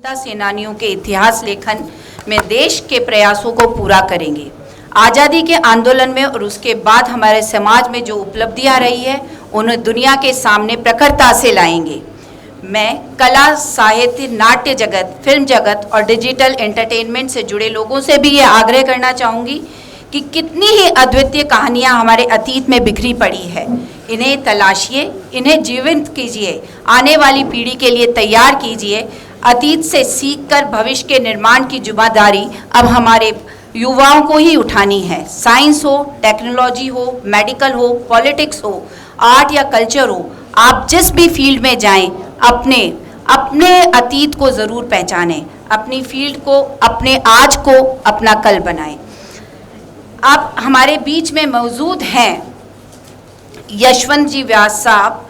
सेनानियों के इतिहास लेखन में देश के प्रयासों को पूरा करेंगे। आज़ादी के आंदोलन में और उसके बाद हमारे समाज में जो उपलब्धियां रही है उन्हें दुनिया के सामने प्रखरता से लाएंगे। मैं कला, साहित्य, नाट्य जगत, फिल्म जगत और डिजिटल एंटरटेनमेंट से जुड़े लोगों से भी ये आग्रह करना चाहूँगी कि कितनी ही अद्वितीय कहानियाँ हमारे अतीत में बिखरी पड़ी है, इन्हें तलाशिए, इन्हें जीवंत कीजिए, आने वाली पीढ़ी के लिए तैयार कीजिए। अतीत से सीखकर भविष्य के निर्माण की जिम्मेदारी अब हमारे युवाओं को ही उठानी है। साइंस हो, टेक्नोलॉजी हो, मेडिकल हो, पॉलिटिक्स हो, आर्ट या कल्चर हो, आप जिस भी फील्ड में जाएं, अपने अतीत को ज़रूर पहचानें, अपनी फील्ड को, अपने आज को अपना कल बनाएं। आप हमारे बीच में मौजूद हैं यशवंत जी व्यास साहब,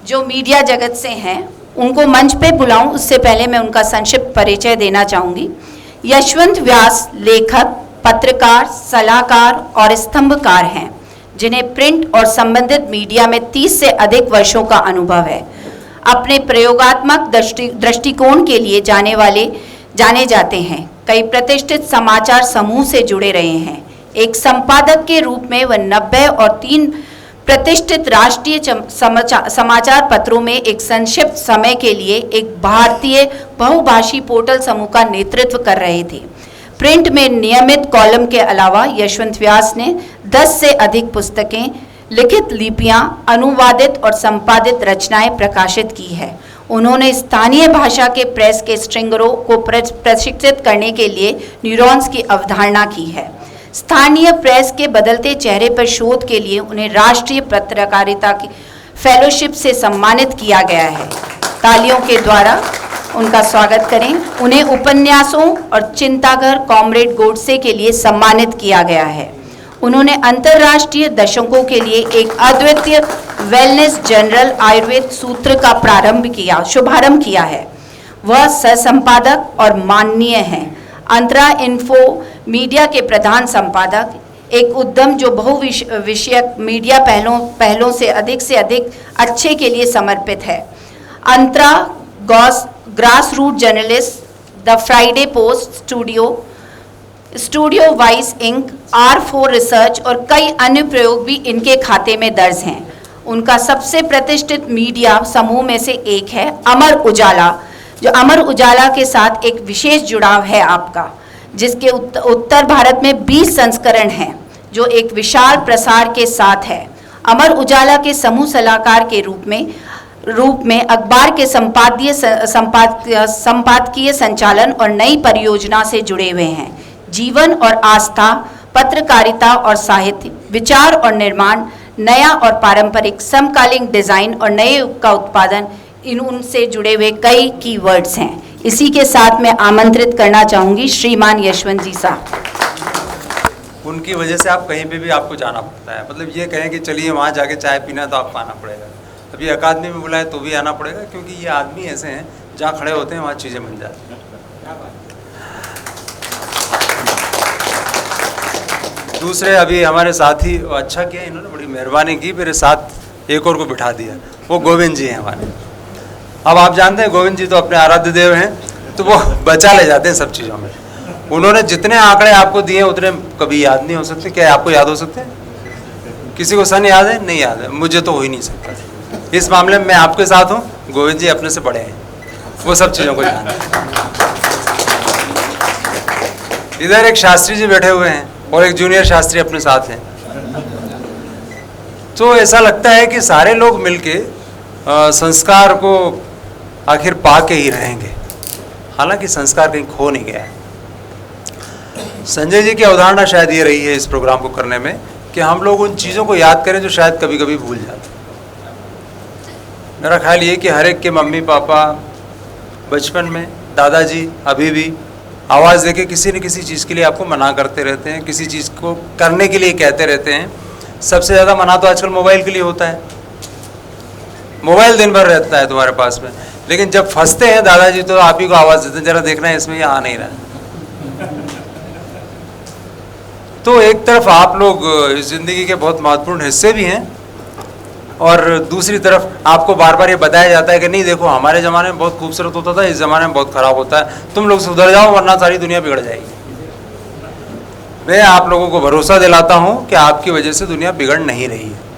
जो मीडिया जगत से हैं। उनको मंच पे बुलाऊं उससे पहले मैं उनका संक्षिप्त परिचय देना चाहूँगी। यशवंत व्यास लेखक, पत्रकार, सलाहकार और स्तंभकार हैं, जिन्हें प्रिंट और संबंधित मीडिया में 30 से अधिक वर्षों का अनुभव है। अपने प्रयोगात्मक दृष्टिकोण के लिए जाने जाते हैं। कई प्रतिष्ठित समाचार समूह से जुड़े रहे हैं। एक संपादक के रूप में वह 90 और 3 प्रतिष्ठित राष्ट्रीय समाचार पत्रों में एक संक्षिप्त समय के लिए एक भारतीय बहुभाषी पोर्टल समूह का नेतृत्व कर रहे थे। प्रिंट में नियमित कॉलम के अलावा यशवंत व्यास ने 10 से अधिक पुस्तकें, लिखित लिपियां, अनुवादित और संपादित रचनाएं प्रकाशित की है। उन्होंने स्थानीय भाषा के प्रेस के स्ट्रिंगरों को प्रशिक्षित करने के लिए न्यूरॉन्स की अवधारणा की है। स्थानीय प्रेस के बदलते चेहरे पर शोध के लिए उन्हें राष्ट्रीय पत्रकारिता की फेलोशिप से सम्मानित किया गया है। तालियों के द्वारा उनका स्वागत करें। उन्हें उपन्यासों और चिंताघर कॉमरेड गोडसे के लिए सम्मानित किया गया है। उन्होंने अंतर्राष्ट्रीय दर्शकों के लिए एक अद्वितीय वेलनेस जनरल आयुर्वेद सूत्र का शुभारंभ किया है। वह सह संपादक और माननीय हैं। अंतरा इन्फो मीडिया के प्रधान संपादक, एक उद्यम जो बहुविषयक मीडिया पहलों से अधिक अच्छे के लिए समर्पित है। Antara grass root journalist, the Friday Post, studio Vice Inc, R4 research और कई अन्य प्रयोग भी इनके खाते में दर्ज हैं। उनका सबसे प्रतिष्ठित मीडिया समूह में से एक है अमर उजाला, जो अमर उजाला के साथ एक विशेष जुड़ाव है आपका, जिसके उत्तर भारत में 20 संस्करण हैं, जो एक विशाल प्रसार के साथ है। अमर उजाला के समूह सलाहकार के रूप में अखबार के संपादकीय संचालन और नई परियोजना से जुड़े हुए हैं। जीवन और आस्था, पत्रकारिता और साहित्य, विचार और निर्माण, नया और पारंपरिक, समकालीन डिजाइन और नए युग का उत्पादन, उनसे जुड़े हुए कई कीवर्ड्स हैं। इसी के साथ मैं आमंत्रित करना चाहूँगी श्रीमान यशवंत जी साहब। उनकी वजह से आप कहीं पे भी आपको जाना पड़ता है। मतलब ये कहें कि चलिए वहाँ जाके चाय पीना, तो आपको आना पड़ेगा। अभी अकादमी में बुलाए तो भी आना पड़ेगा, क्योंकि ये आदमी ऐसे हैं जहाँ खड़े होते हैं वहाँ चीज़ें बन जाती हैं। दूसरे अभी हमारे साथी अच्छा किया, इन्होंने बड़ी मेहरबानी की, मेरे साथ एक और को बिठा दिया। वो गोविंद जी हैं हमारे। अब आप जानते हैं गोविंद जी तो अपने आराध्य देव हैं, तो वो बचा ले जाते हैं सब चीज़ों में। उन्होंने जितने आंकड़े आपको दिए उतने कभी याद नहीं हो सकते। क्या आपको याद हो सकते हैं? किसी को सन याद है? नहीं याद है। मुझे तो हो ही नहीं सकता। इस मामले में मैं आपके साथ हूँ, गोविंद जी अपने से बड़े हैं, वो सब चीज़ों को जानते हैं। इधर एक शास्त्री जी बैठे हुए हैं और एक जूनियर शास्त्री अपने साथ हैं। तो ऐसा लगता है कि सारे लोग मिलके संस्कार को आखिर पा के ही रहेंगे, हालांकि संस्कार कहीं खो नहीं गया है। संजय जी की अवधारणा शायद ये रही है इस प्रोग्राम को करने में कि हम लोग उन चीज़ों को याद करें जो शायद कभी कभी भूल जाते हैं। मेरा ख्याल ये कि हर एक के मम्मी पापा बचपन में, दादाजी अभी भी आवाज़ देके किसी न किसी चीज़ के लिए आपको मना करते रहते हैं, किसी चीज़ को करने के लिए कहते रहते हैं। सबसे ज़्यादा मना तो आजकल मोबाइल के लिए होता है। मोबाइल दिन भर रहता है तुम्हारे पास में, लेकिन जब फंसते हैं दादाजी तो आप ही को आवाज़ देते हैं, जरा देखना है इसमें ये आ नहीं रहा। तो एक तरफ आप लोग इस ज़िंदगी के बहुत महत्वपूर्ण हिस्से भी हैं, और दूसरी तरफ आपको बार बार ये बताया जाता है कि नहीं देखो हमारे ज़माने में बहुत खूबसूरत होता था, इस ज़माने में बहुत ख़राब होता है, तुम लोग सुधर जाओ वरना सारी दुनिया बिगड़ जाएगी। मैं आप लोगों को भरोसा दिलाता हूं कि आपकी वजह से दुनिया बिगड़ नहीं रही है।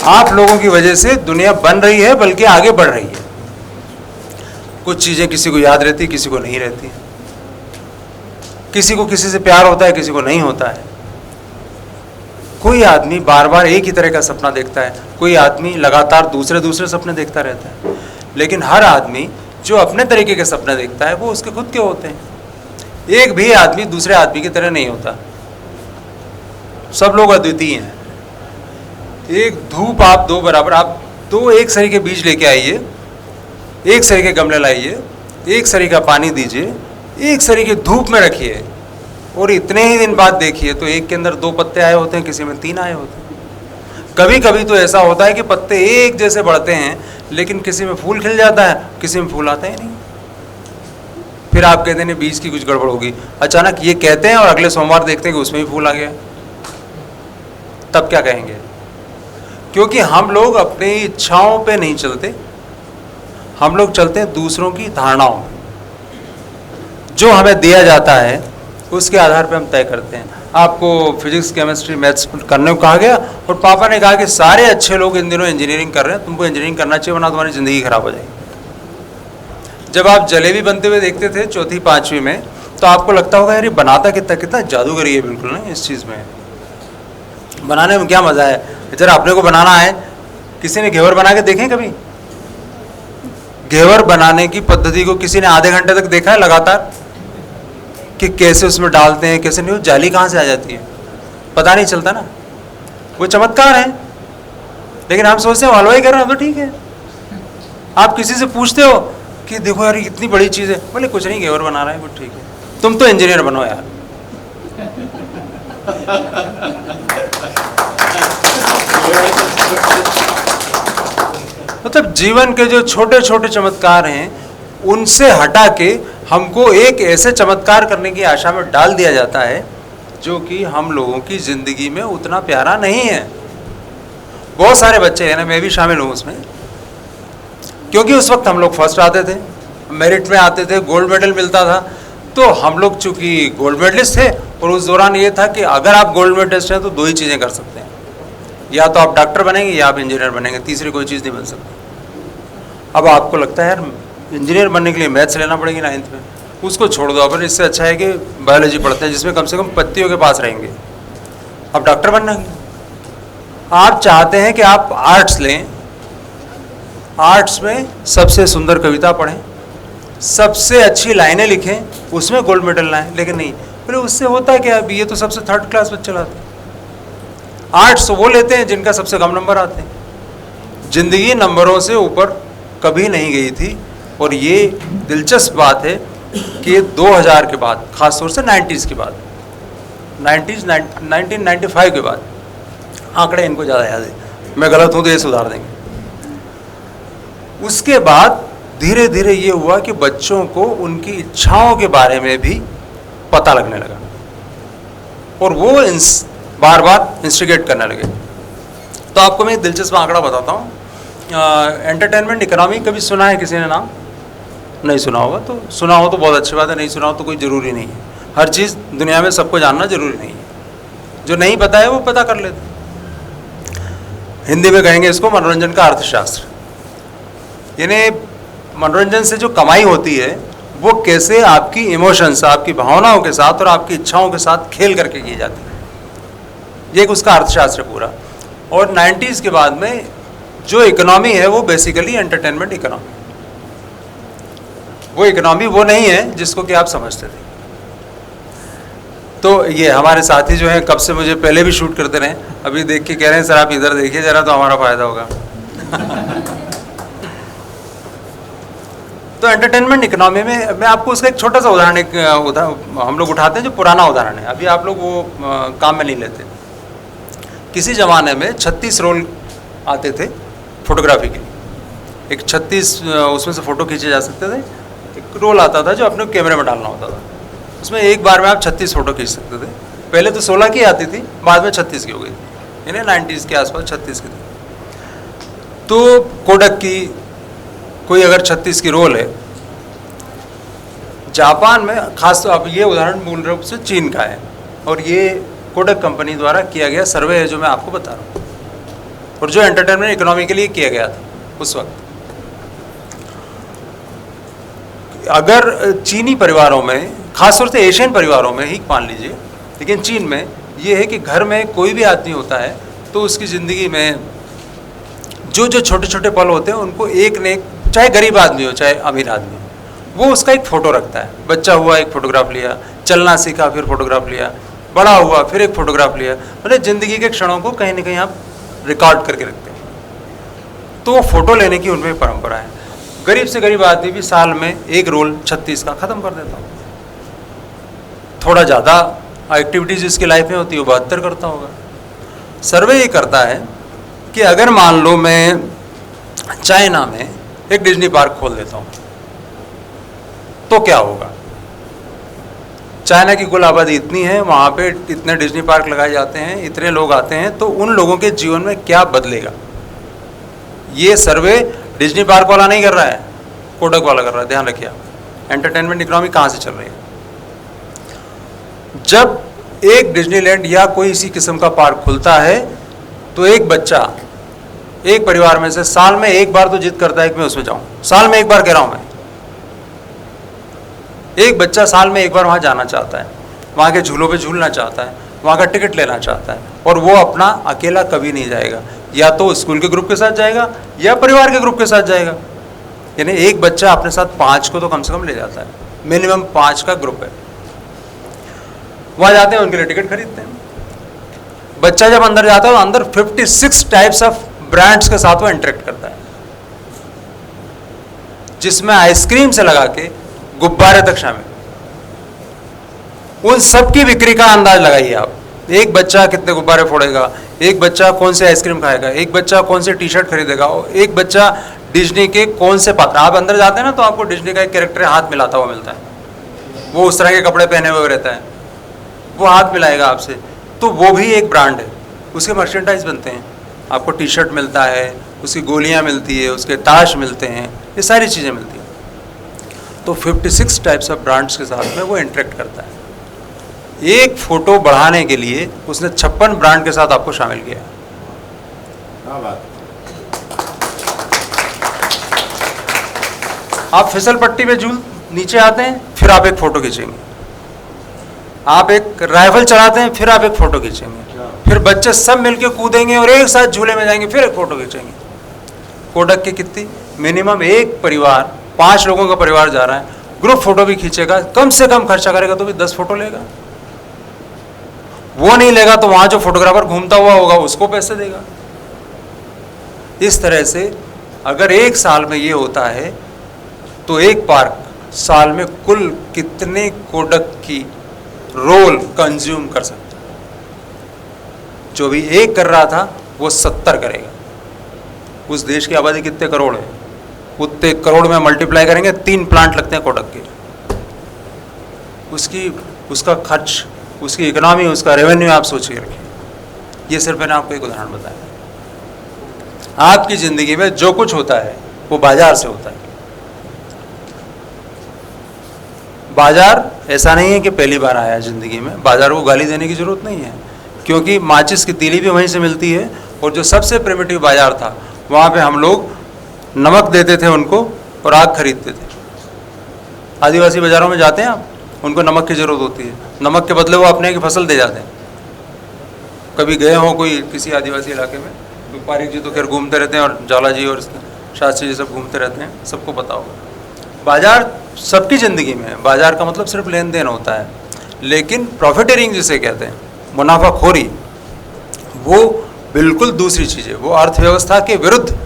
आप लोगों की वजह से दुनिया बन रही है, बल्कि आगे बढ़ रही है। कुछ चीज़ें किसी को याद रहती, किसी को नहीं रहती। किसी को किसी से प्यार होता है, किसी को नहीं होता है। कोई आदमी बार बार एक ही तरह का सपना देखता है, कोई आदमी लगातार दूसरे सपने देखता रहता है। लेकिन हर आदमी जो अपने तरीके के सपने देखता है वो उसके खुद के होते हैं। एक भी आदमी दूसरे आदमी की तरह नहीं होता, सब लोग अद्वितीय हैं। एक धूप आप दो बराबर, आप दो एक सरी के बीज लेके आइए, एक सरी के गमले लाइए, एक सरी का पानी दीजिए, एक सरी के धूप में रखिए और इतने ही दिन बाद देखिए तो एक के अंदर 2 पत्ते आए होते हैं, किसी में 3 आए होते हैं। कभी कभी तो ऐसा होता है कि पत्ते एक जैसे बढ़ते हैं, लेकिन किसी में फूल खिल जाता है, किसी में फूल आता ही नहीं। फिर आप कहते हैं बीज की कुछ गड़बड़ होगी, अचानक ये कहते हैं और अगले सोमवार देखते हैं कि उसमें भी फूल आ गया। तब क्या कहेंगे? क्योंकि हम लोग अपनी इच्छाओं पे नहीं चलते, हम लोग चलते हैं दूसरों की धारणाओं में। जो हमें दिया जाता है उसके आधार पे हम तय करते हैं। आपको फिजिक्स, केमिस्ट्री, मैथ्स करने को कहा गया और पापा ने कहा कि सारे अच्छे लोग इन दिनों इंजीनियरिंग कर रहे हैं, तुमको इंजीनियरिंग करना चाहिए वरना तुम्हारी ज़िंदगी खराब हो जाएगी। जब आप जलेबी बनते हुए देखते थे 4वीं 5वीं में, तो आपको लगता होगा यार ये बनाता कितना जादूगरी है बिल्कुल ना इस चीज़ में, बनाने में क्या मज़ा है। जरा अपने को बनाना है, किसी ने घेवर बना के देखें कभी? घेवर बनाने की पद्धति को किसी ने आधे घंटे तक देखा है लगातार कि कैसे उसमें डालते हैं, कैसे नहीं, जाली कहाँ से आ जाती है पता नहीं चलता ना। वो चमत्कार है। लेकिन हम सोचते हैं हलवाई कर रहे हो तो ठीक है। आप किसी से पूछते हो कि देखो यार इतनी बड़ी चीज़ है, बोले कुछ नहीं घेवर बना रहा है, वो ठीक है। तुम तो इंजीनियर बनो यार। मतलब जीवन के जो छोटे छोटे चमत्कार हैं उनसे हटा के हमको एक ऐसे चमत्कार करने की आशा में डाल दिया जाता है जो कि हम लोगों की ज़िंदगी में उतना प्यारा नहीं है। बहुत सारे बच्चे हैं ना, मैं भी शामिल हूँ उसमें, क्योंकि उस वक्त हम लोग फर्स्ट आते थे, मेरिट में आते थे, गोल्ड मेडल मिलता था। तो हम लोग चूँकि गोल्ड मेडलिस्ट थे और उस दौरान ये था कि अगर आप गोल्ड मेडलिस्ट हैं तो 2 ही चीज़ें कर सकते हैं, या तो आप डॉक्टर बनेंगे या आप इंजीनियर बनेंगे, तीसरी कोई चीज़ नहीं बन सकती। अब आपको लगता है यार इंजीनियर बनने के लिए मैथ्स लेना पड़ेगी 9th में, उसको छोड़ दो। अपन इससे अच्छा है कि बायोलॉजी पढ़ते हैं जिसमें कम से कम पत्तियों के पास रहेंगे। अब डॉक्टर बनना है, आप चाहते हैं कि आप आर्ट्स लें, आर्ट्स में सबसे सुंदर कविता पढ़ें, सबसे अच्छी लाइनें लिखें, उसमें गोल्ड मेडल लाएं। लेकिन नहीं, बोले उससे होता है क्या, अभी ये तो सबसे 3rd क्लास बच्चे लाते हैं। आर्ट्स वो लेते हैं जिनका सबसे कम नंबर आते हैं। जिंदगी नंबरों से ऊपर कभी नहीं गई थी। और ये दिलचस्प बात है कि 2000 के बाद, ख़ासतौर से 90s के बाद, 1995 के बाद, आंकड़े इनको ज़्यादा याद है, मैं गलत हूँ तो ये सुधार देंगे। उसके बाद धीरे धीरे ये हुआ कि बच्चों को उनकी इच्छाओं के बारे में भी पता लगने लगा और वो बार बार इंस्टिगेट करने लगे। तो आपको मैं एक दिलचस्प आंकड़ा बताता हूँ। एंटरटेनमेंट इकोनॉमी कभी सुना है किसी ने नाम? नहीं सुना होगा, तो सुना हो तो बहुत अच्छी बात है, नहीं सुना हो तो कोई ज़रूरी नहीं है। हर चीज़ दुनिया में सबको जानना ज़रूरी नहीं है, जो नहीं पता है वो पता कर लेते। हिंदी में कहेंगे इसको मनोरंजन का अर्थशास्त्र। यानी मनोरंजन से जो कमाई होती है वो कैसे आपकी इमोशंस, आपकी भावनाओं के साथ और आपकी इच्छाओं के साथ खेल करके की जाती है, ये एक उसका अर्थशास्त्र है पूरा। और 90s के बाद में जो इकोनॉमी है वो बेसिकली एंटरटेनमेंट इकोनॉमी। वो इकोनॉमी वो नहीं है जिसको कि आप समझते थे। तो ये हमारे साथी जो हैं कब से मुझे पहले भी शूट करते रहे, अभी देख के कह रहे हैं सर आप इधर देखिए ज़रा तो हमारा फ़ायदा होगा। तो एंटरटेनमेंट इकोनॉमी में मैं आपको उसका एक छोटा सा उदाहरण हम लोग उठाते हैं जो पुराना उदाहरण है, अभी आप लोग वो काम में नहीं लेते। किसी ज़माने में 36 रोल आते थे फोटोग्राफी के, एक 36 उसमें से फ़ोटो खींचे जा सकते थे। एक रोल आता था जो अपने कैमरे में डालना होता था, उसमें एक बार में आप 36 फ़ोटो खींच सकते थे। पहले तो 16 की आती थी, बाद में 36 की हो गई, यानी 90s के आसपास 36 की थी। तो कोडक की कोई अगर 36 की रोल है, जापान में खास तो, अब ये उदाहरण मूल रूप से चीन का है, और ये कोडक कंपनी द्वारा किया गया सर्वे है जो मैं आपको बता रहा हूँ, और जो एंटरटेनमेंट इकोनॉमी के लिए किया गया था उस वक्त। अगर चीनी परिवारों में, खासतौर से एशियन परिवारों में ही मान लीजिए, लेकिन चीन में ये है कि घर में कोई भी आदमी होता है तो उसकी ज़िंदगी में जो जो छोटे छोटे पल होते हैं उनको एक न एक, चाहे गरीब आदमी हो चाहे अमीर आदमी हो, वो उसका एक फ़ोटो रखता है। बच्चा हुआ एक फ़ोटोग्राफ लिया, चलना सीखा फिर फ़ोटोग्राफ लिया, बड़ा हुआ फिर एक फ़ोटोग्राफ लिया, मतलब ज़िंदगी के क्षणों को कहीं ना कहीं आप रिकॉर्ड करके रखते हैं। तो वो फ़ोटो लेने की उनमें परंपरा है। गरीब से गरीब आदमी भी साल में एक रोल 36 का ख़त्म कर देता हूँ। थोड़ा ज़्यादा एक्टिविटीज़ जिसकी लाइफ में होती है वो 72 करता होगा। सर्वे ये करता है कि अगर मान लो मैं चाइना में एक डिज्नी पार्क खोल देता हूँ तो क्या होगा। चाइना की कुल आबादी इतनी है, वहाँ पे इतने डिज्नी पार्क लगाए जाते हैं, इतने लोग आते हैं, तो उन लोगों के जीवन में क्या बदलेगा। ये सर्वे डिज्नी पार्क वाला नहीं कर रहा है, कोडक वाला कर रहा है। ध्यान रखिए आप, एंटरटेनमेंट इकोनॉमी कहाँ से चल रही है। जब एक डिज्नीलैंड या कोई इसी किस्म का पार्क खुलता है तो एक बच्चा एक परिवार में से साल में एक बार तो जिद करता है कि मैं उसमें जाऊं। साल में एक बार कह रहा हूं मैं, एक बच्चा साल में एक बार वहां जाना चाहता है, वहां के झूलों पे झूलना चाहता है, वहां का टिकट लेना चाहता है, और वो अपना अकेला कभी नहीं जाएगा, या तो स्कूल के ग्रुप के साथ जाएगा या परिवार के ग्रुप के साथ जाएगा। यानी एक बच्चा अपने साथ 5 को तो कम से कम ले जाता है, मिनिमम 5 का ग्रुप है। वहां जाते हैं, उनके लिए टिकट खरीदते हैं। बच्चा जब अंदर जाता है तो अंदर 56 टाइप्स ऑफ ब्रांड्स के साथ वो इंटरेक्ट करता है, जिसमें आइसक्रीम से लगा के गुब्बारे तक शामिल। उन सब की बिक्री का अंदाज लगाइए आप। एक बच्चा कितने गुब्बारे फोड़ेगा, एक बच्चा कौन से आइसक्रीम खाएगा, एक बच्चा कौन से टी शर्ट खरीदेगा, एक बच्चा डिज्नी के कौन से पात्र। आप अंदर जाते हैं ना तो आपको डिज्नी का एक कैरेक्टर हाथ मिलाता हुआ मिलता है, वो उस तरह के कपड़े पहने हुए रहता है, वो हाथ मिलाएगा आपसे, तो वो भी एक ब्रांड है। उसके मर्चेंडाइज बनते हैं, आपको टी शर्ट मिलता है, उसकी गोलियां मिलती है, उसके ताश मिलते हैं, ये सारी चीज़ें मिलती हैं। तो 56 टाइप्स ऑफ ब्रांड्स के साथ में वो इंटरेक्ट करता है। एक फ़ोटो बढ़ाने के लिए उसने 56 ब्रांड के साथ आपको शामिल किया। क्या बात। आप फिसल पट्टी पे झूल नीचे आते हैं, फिर आप एक फ़ोटो खींचेंगे। आप एक राइफल चलाते हैं, फिर आप एक फ़ोटो खींचेंगे। फिर बच्चे सब मिलके कूदेंगे और एक साथ झूले में जाएंगे, फिर एक फ़ोटो खींचेंगे। कोडक की कितनी, मिनिमम एक परिवार, 5 लोगों का परिवार जा रहा है, ग्रुप फ़ोटो भी खींचेगा, कम से कम खर्चा करेगा तो भी 10 फ़ोटो लेगा। वो नहीं लेगा तो वहाँ जो फोटोग्राफर घूमता हुआ होगा उसको पैसे देगा। इस तरह से अगर एक साल में ये होता है तो एक पार्क साल में कुल कितने कोडक की रोल कंज्यूम कर सकता है। जो भी एक कर रहा था वो 70 करेगा। उस देश की आबादी कितने करोड़ है, उतने करोड़ में मल्टीप्लाई करेंगे, 3 प्लांट लगते हैं कोडक के। उसका खर्च, उसकी इकोनॉमी, उसका रेवेन्यू आप सोच के रखिए। ये सिर्फ मैंने आपको एक उदाहरण बताया। आपकी ज़िंदगी में जो कुछ होता है वो बाजार से होता है। बाजार ऐसा नहीं है कि पहली बार आया ज़िंदगी में, बाजार को गाली देने की ज़रूरत नहीं है, क्योंकि माचिस की तीली भी वहीं से मिलती है। और जो सबसे प्रिमिटिव बाजार था वहाँ पे हम लोग नमक देते थे उनको और आग खरीदते थे। आदिवासी बाज़ारों में जाते हैं आप, उनको नमक की ज़रूरत होती है, नमक के बदले वो अपने की फसल दे जाते हैं। कभी गए हो कोई किसी आदिवासी इलाके में, तो पारिक जी तो खैर घूमते रहते हैं और जाला जी और शास्त्री जी सब घूमते रहते हैं, सबको पता होगा। बाजार सबकी ज़िंदगी में है, बाजार का मतलब सिर्फ लेन देन होता है, लेकिन प्रॉफिटेरिंग जिसे कहते हैं, मुनाफाखोरी, वो बिल्कुल दूसरी चीज़ है। वो अर्थव्यवस्था के विरुद्ध,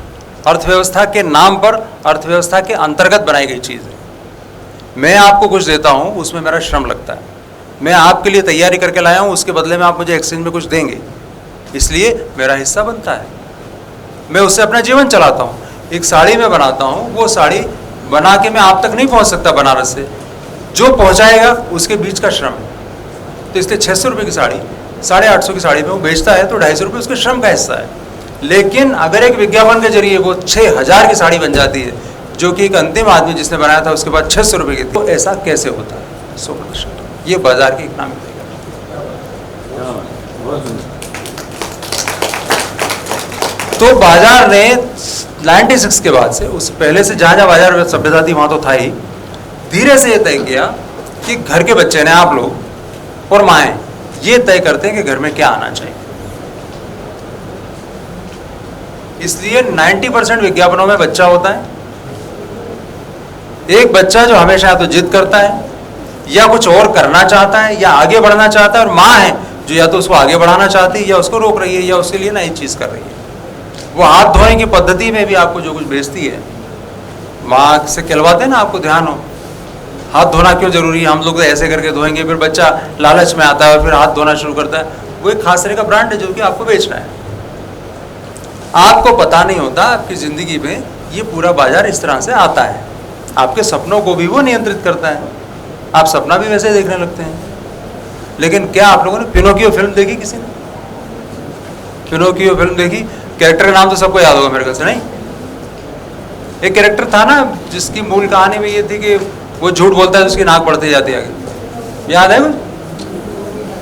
अर्थव्यवस्था के नाम पर, अर्थव्यवस्था के अंतर्गत बनाई गई चीज़ है। मैं आपको कुछ देता हूँ, उसमें मेरा श्रम लगता है, मैं आपके लिए तैयारी करके लाया हूँ, उसके बदले में आप मुझे एक्सचेंज में कुछ देंगे, इसलिए मेरा हिस्सा बनता है। मैं उससे अपना जीवन चलाता हूँ। एक साड़ी मैं बनाता हूँ, वो साड़ी बना के मैं आप तक नहीं पहुँच सकता बनारस से, जो पहुँचाएगा उसके बीच का श्रम है। तो इसलिए 600 रुपये की साड़ी 850 की साड़ी में वो बेचता है तो 250 रुपये उसके श्रम का हिस्सा है। लेकिन अगर एक विज्ञापन के जरिए वो 6000 की साड़ी बन जाती है, जो कि एक अंतिम आदमी जिसने बनाया था उसके बाद 600 रुपये की थी, तो ऐसा कैसे होता है? 100% ये बाजार की इकोनॉमिक है। तो बाजार ने 96 के बाद से, उस पहले से जहाँ जहाँ बाजार सभ्यता थी वहाँ तो था ही, धीरे से ये तय किया कि घर के बच्चे ने, आप लोग और माएँ ये तय करते हैं कि घर में क्या आना चाहिए। इसलिए 90% विज्ञापनों में बच्चा होता है। एक बच्चा जो हमेशा या तो जिद करता है या कुछ और करना चाहता है या आगे बढ़ना चाहता है, और माँ है जो या तो उसको आगे बढ़ाना चाहती है या उसको रोक रही है या उसके लिए नई चीज़ कर रही है। वो हाथ धोने की पद्धति में भी आपको जो कुछ बेचती है, माँ से कहलवाते हैं ना, आपको ध्यान हो हाथ धोना क्यों जरूरी है, हम लोग तो ऐसे करके धोएंगे, फिर बच्चा लालच में आता है और फिर हाथ धोना शुरू करता है। वो एक खास तरह का ब्रांड है जो कि आपको बेचना है। आपको पता नहीं होता आपकी ज़िंदगी में ये पूरा बाजार इस तरह से आता है। आपके सपनों को भी वो नियंत्रित करता है, आप सपना भी वैसे देखने लगते हैं। लेकिन क्या आप लोगों ने पिनोकियो फिल्म देखी? किसी ने पिनोकियो फिल्म देखी? कैरेक्टर का नाम तो सबको याद होगा मेरे ख्याल से, नहीं? एक कैरेक्टर था ना जिसकी मूल कहानी में ये थी कि वो झूठ बोलता है तो उसकी नाक बढ़ती जाती है आगे, याद है कुछ?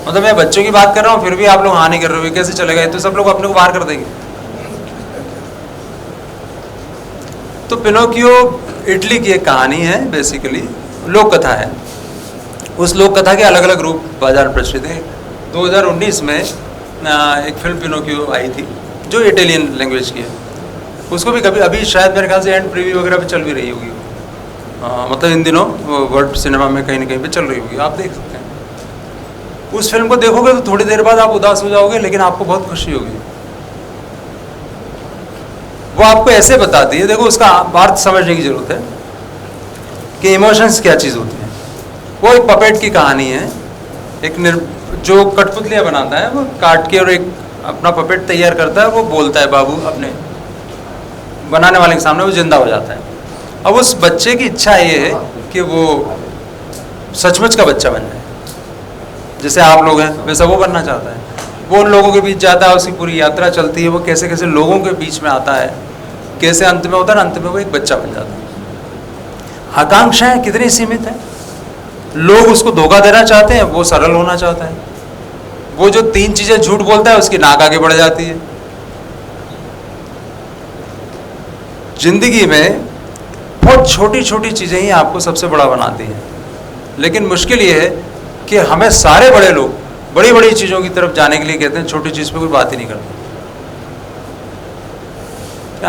मतलब मैं बच्चों की बात कर रहा हूँ फिर भी आप लोग हाँ नहीं कर रहे हो, कैसे चलेगा? तो सब लोग अपने को बाहर कर देंगे। तो पिनोकियो इटली की एक कहानी है, बेसिकली लोक कथा है। उस लोक कथा के अलग अलग रूप बाजार में प्रचलित है। 2019 में एक फिल्म पिनोकियो आई थी जो इटालियन लैंग्वेज की है। उसको भी कभी अभी शायद मेरे ख्याल से एंड प्रीव्यू वगैरह पे चल भी रही होगी, मतलब इन दिनों वर्ल्ड सिनेमा में कहीं ना कहीं पे चल रही होगी, आप देख सकते हैं। उस फिल्म को देखोगे तो थोड़ी देर बाद आप उदास हो जाओगे, लेकिन आपको बहुत खुशी होगी। वो आपको ऐसे बताती है, देखो उसका अर्थ समझने की जरूरत है कि इमोशंस क्या चीज़ होती है। वो एक पपेट की कहानी है, एक जो कठपुतलियाँ बनाता है, वो काट के और एक अपना पपेट तैयार करता है, वो बोलता है बाबू अपने बनाने वाले के सामने, वो जिंदा हो जाता है। अब उस बच्चे की इच्छा ये है कि वो सचमुच का बच्चा बन जाए, जैसे आप लोग हैं वैसा वो बनना चाहता है। वो उन लोगों के बीच जाता है, उसकी पूरी यात्रा चलती है, वो कैसे कैसे लोगों के बीच में आता है, कैसे अंत में होता है, अंत में वो एक बच्चा बन जाता है। आकांक्षाएं कितनी सीमित है, लोग उसको धोखा देना चाहते हैं, वो सरल होना चाहता है। वो जो 3 चीजें झूठ बोलता है उसकी नाक आगे बढ़ जाती है। जिंदगी में बहुत छोटी छोटी चीजें ही आपको सबसे बड़ा बनाती हैं, लेकिन मुश्किल ये है कि हमें सारे बड़े लोग बड़ी बड़ी चीज़ों की तरफ जाने के लिए कहते हैं, छोटी चीज़ पे कोई बात ही नहीं करते।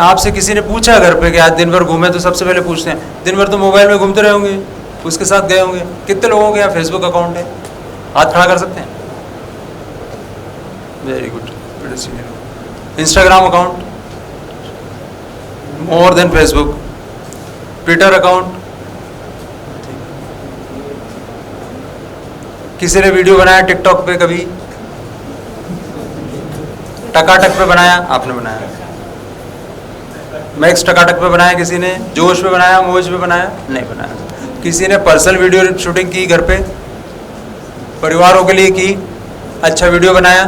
आपसे किसी ने पूछा घर पे कि आज दिन भर घूमे, तो सबसे पहले पूछते हैं दिन भर तो मोबाइल में घूमते रहे होंगे, उसके साथ गए होंगे। कितने लोगों के यहाँ फेसबुक अकाउंट है? हाथ खड़ा कर सकते हैं? Very good. Instagram account? More than Facebook. Twitter account? किसी ने वीडियो बनाया टिकटॉक पे? कभी टकाटक पे बनाया? आपने बनाया। मैक्स टकाटक पे बनाया किसी ने? जोश पे बनाया? मोज पे बनाया? नहीं बनाया। किसी ने पर्सनल वीडियो शूटिंग की घर पे, परिवारों के लिए की, अच्छा वीडियो बनाया?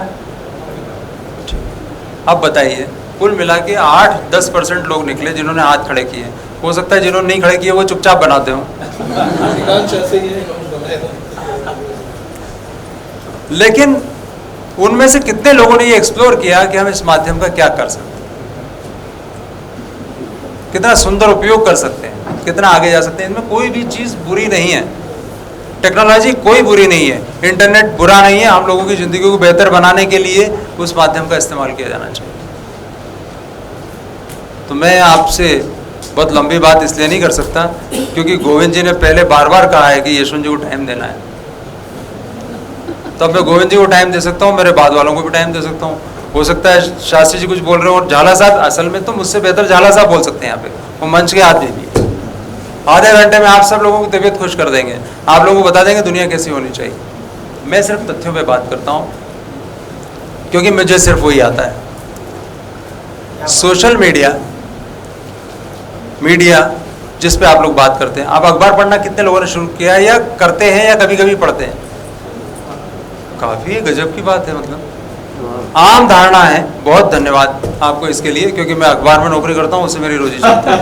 अब बताइए, कुल मिला के 8-10% लोग निकले जिन्होंने हाथ खड़े किए। हो सकता है जिन्होंने नहीं खड़े किए वो चुपचाप बनाते हों, लेकिन उनमें से कितने लोगों ने ये एक्सप्लोर किया कि हम इस माध्यम का क्या कर सकते हैं, कितना सुंदर उपयोग कर सकते हैं, कितना आगे जा सकते हैं। इनमें कोई भी चीज़ बुरी नहीं है, टेक्नोलॉजी कोई बुरी नहीं है, इंटरनेट बुरा नहीं है। हम लोगों की ज़िंदगी को बेहतर बनाने के लिए उस माध्यम का इस्तेमाल किया जाना चाहिए। तो मैं आपसे बहुत लंबी बात इसलिए नहीं कर सकता क्योंकि गोविंद जी ने पहले बार बार कहा है कि यशवंत जी को टाइम देना है। तब मैं गोविंद जी को टाइम दे सकता हूँ, मेरे बाद वालों को भी टाइम दे सकता हूँ। हो सकता है शास्त्री जी कुछ बोल रहे हो और झाला साहब, असल में तो मुझसे बेहतर झाला साहब बोल सकते हैं यहाँ पे, वो मंच के आदमी भी। आधे घंटे में आप सब लोगों की तबीयत खुश कर देंगे, आप लोगों को बता देंगे दुनिया कैसी होनी चाहिए। मैं सिर्फ तथ्यों पे बात करता हूँ क्योंकि मुझे सिर्फ वही आता है। सोशल मीडिया जिस पे आप लोग बात करते हैं, आप अखबार पढ़ना कितने लोगों ने शुरू किया है या करते हैं या कभी कभी पढ़ते हैं? काफ़ी गजब की बात है, मतलब आम धारणा है। बहुत धन्यवाद आपको इसके लिए, क्योंकि मैं अखबार में नौकरी करता हूँ, उससे मेरी रोजी चलती है।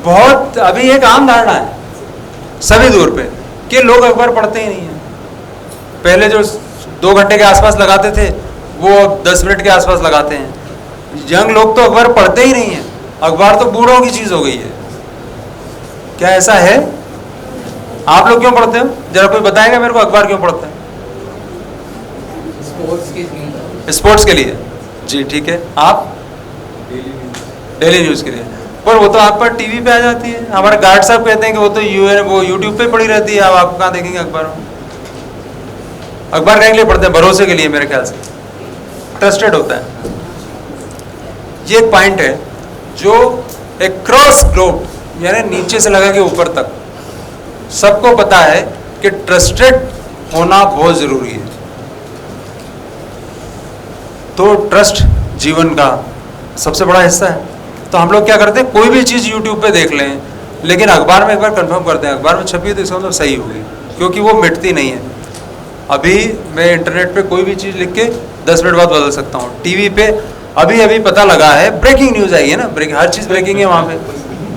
बहुत अभी एक आम धारणा है सभी दूर पे कि लोग अखबार पढ़ते ही नहीं है। पहले जो 2 घंटे के आसपास लगाते थे वो अब 10 मिनट के आसपास लगाते हैं। यंग लोग तो अखबार पढ़ते ही नहीं है, अखबार तो बूढ़ों की चीज़ हो गई है। क्या ऐसा है? आप लोग क्यों पढ़ते हो? जरा कोई बताएगा मेरे को, अखबार क्यों पढ़ते हैं? स्पोर्ट्स के लिए। जी ठीक है। आप? डेली न्यूज़ के लिए। पर वो तो आप पर टीवी पे आ जाती है। हमारे गार्ड साहब कहते हैं कि वो तो वो यूट्यूब पे पड़ी रहती है, अब आप कहाँ देखेंगे अखबार में? अखबार क्या के लिए पढ़ते हैं? भरोसे के लिए, मेरे ख्याल से ट्रस्टेड होता है। ये एक पॉइंट है जो एक क्रॉस ग्लोब, यानी नीचे से लगा के ऊपर तक सबको पता है कि ट्रस्टेड होना बहुत जरूरी है। तो ट्रस्ट जीवन का सबसे बड़ा हिस्सा है। तो हम लोग क्या करते हैं, कोई भी चीज़ यूट्यूब पे देख लें, लेकिन अखबार में एक बार कंफर्म करते हैं, अखबार में छपी है तो इसका मतलब सही होगी, क्योंकि वो मिटती नहीं है। अभी मैं इंटरनेट पे कोई भी चीज़ लिख के 10 मिनट बाद बदल सकता हूँ। टीवी पे अभी पता लगा है, ब्रेकिंग न्यूज़ आई है ना, हर चीज़ ब्रेकिंग है वहाँ पे,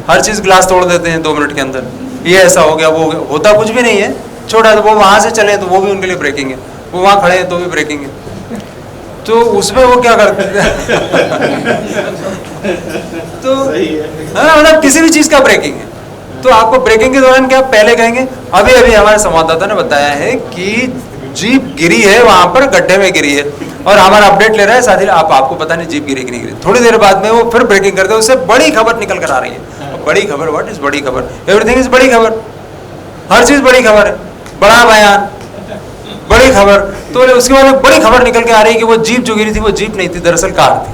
हर चीज़ ग्लास तोड़ देते हैं 2 मिनट के अंदर। ये ऐसा हो गया, वो हो गया, होता कुछ भी नहीं है, छोटा। तो वो वहाँ से चले तो वो भी उनके लिए ब्रेकिंग है, वो वहाँ खड़े हैं तो भी ब्रेकिंग है। तो उसमें वो क्या करते हैं तो मतलब किसी भी चीज़ का ब्रेकिंग है। तो आपको ब्रेकिंग के दौरान क्या पहले कहेंगे, अभी हमारे संवाददाता ने बताया है कि जीप गिरी है, वहां पर गड्ढे में गिरी है, और हमारा अपडेट ले रहा है साथ ही आपको पता नहीं जीप गिरी कि नहीं गिरी। थोड़ी देर बाद में वो फिर ब्रेकिंग करते हैं, उससे बड़ी खबर निकल कर आ रही है। बड़ी खबर, व्हाट इज बड़ी खबर? एवरीथिंग इज बड़ी खबर, हर चीज बड़ी खबर है, बड़ा बयान, बड़ी खबर। तो उसके बाद बड़ी खबर निकल के आ रही है कि वो जीप जो गिरी थी वो जीप नहीं थी, दरअसल कार थी।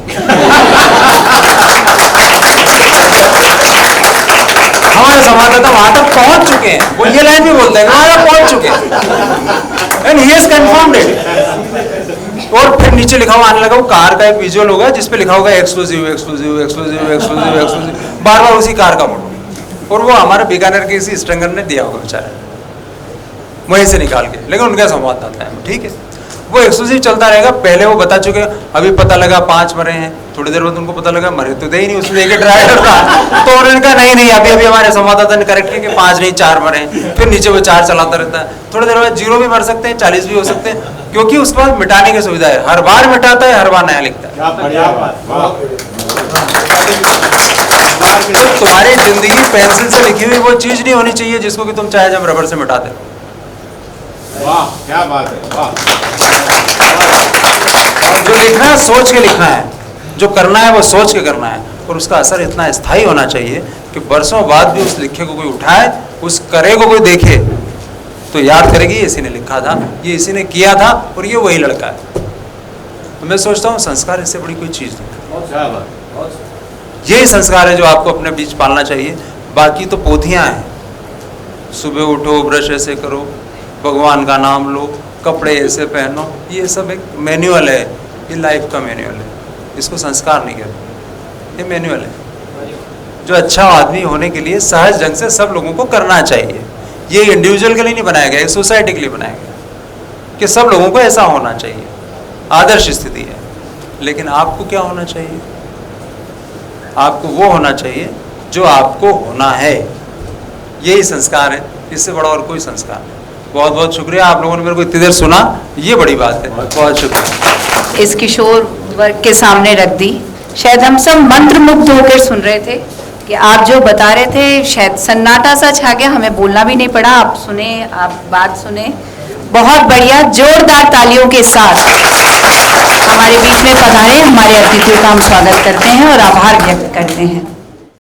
हमारे संवाददाता वहां तक पहुंच चुके हैं, वो ये लाइन भी बोलते हैं वहां तक पहुंच चुके हैं, and he has confirmed it. और फिर नीचे लिखा हुआ आने लगा, वो कार का एक विजुअल होगा जिसपे लिखा होगा exclusive exclusive exclusive exclusive exclusive, बार बार उसी कार का फोटो। और वो हमारे बीकानेर के किसी स्ट्रंगर ने दिया होगा बेचारे, वहीं से निकाल के, लेकिन उनका संवाददाता है, ठीक है। वो एक्सक्लूसिव चलता रहेगा। पहले वो बता चुके, अभी पता लगा 5 मरे हैं, थोड़ी देर बाद उनको पता लगा मरे तो दे ही नहीं, उसमें एक ड्राइवर था। तो उन्होंने कहा नहीं अभी हमारे संवाददाता ने करेक्ट किया कि 5 नहीं 4 मरे हैं। फिर नीचे वो 4 चलाता रहता है। थोड़ी देर बाद 0 भी मर सकते हैं, 40 भी हो सकते हैं, क्योंकि उस पर मिटाने की सुविधा है। हर बार मिटाता है, हर बार नया लिखता है। तो तुम्हारी जिंदगी पेंसिल से लिखी हुई वो चीज नहीं होनी चाहिए जिसको कि तुम चाहे जब रबर से मिटा दे। वाह क्या बात है, वाह। जो लिखना है सोच के लिखना है, जो करना है वो सोच के करना है, और उसका असर इतना स्थायी होना चाहिए कि बरसों बाद भी उस लिखे को कोई उठाए, उस करे को कोई देखे तो याद करेगी ये इसी ने लिखा था, ये इसी ने किया था, और ये वही लड़का है। तो मैं सोचता हूँ संस्कार इससे बड़ी कोई चीज़ नहीं। यही संस्कार है जो आपको अपने बीच पालना चाहिए। बाकी तो पोथियाँ हैं, सुबह उठो, ब्रश ऐसे करो, भगवान का नाम लो, कपड़े ऐसे पहनो, ये सब एक मैनुअल है, ये लाइफ का मैनुअल है, इसको संस्कार नहीं कहते, ये मैनुअल है जो अच्छा आदमी होने के लिए सहज ढंग से सब लोगों को करना चाहिए। ये इंडिविजुअल के लिए नहीं बनाया गया, ये सोसाइटी के लिए बनाया गया कि सब लोगों को ऐसा होना चाहिए, आदर्श स्थिति है। लेकिन आपको क्या होना चाहिए? आपको वो होना चाहिए जो आपको होना है, यही संस्कार है, इससे बड़ा और कोई संस्कार नहीं। बहुत बहुत शुक्रिया, आप लोगों ने मेरे को इतनी देर सुना, ये बड़ी बात है, बहुत शुक्रिया। इस किशोर वर्ग के सामने रख दी। शायद हम सब मंत्रमुग्ध होकर सुन रहे थे कि आप जो बता रहे थे, शायद सन्नाटा सा छा गया, हमें बोलना भी नहीं पड़ा, आप सुने, आप बात सुने। बहुत बढ़िया, जोरदार तालियों के साथ हमारे बीच में पधारे हमारे अतिथियों का हम स्वागत करते हैं और आभार व्यक्त करते हैं।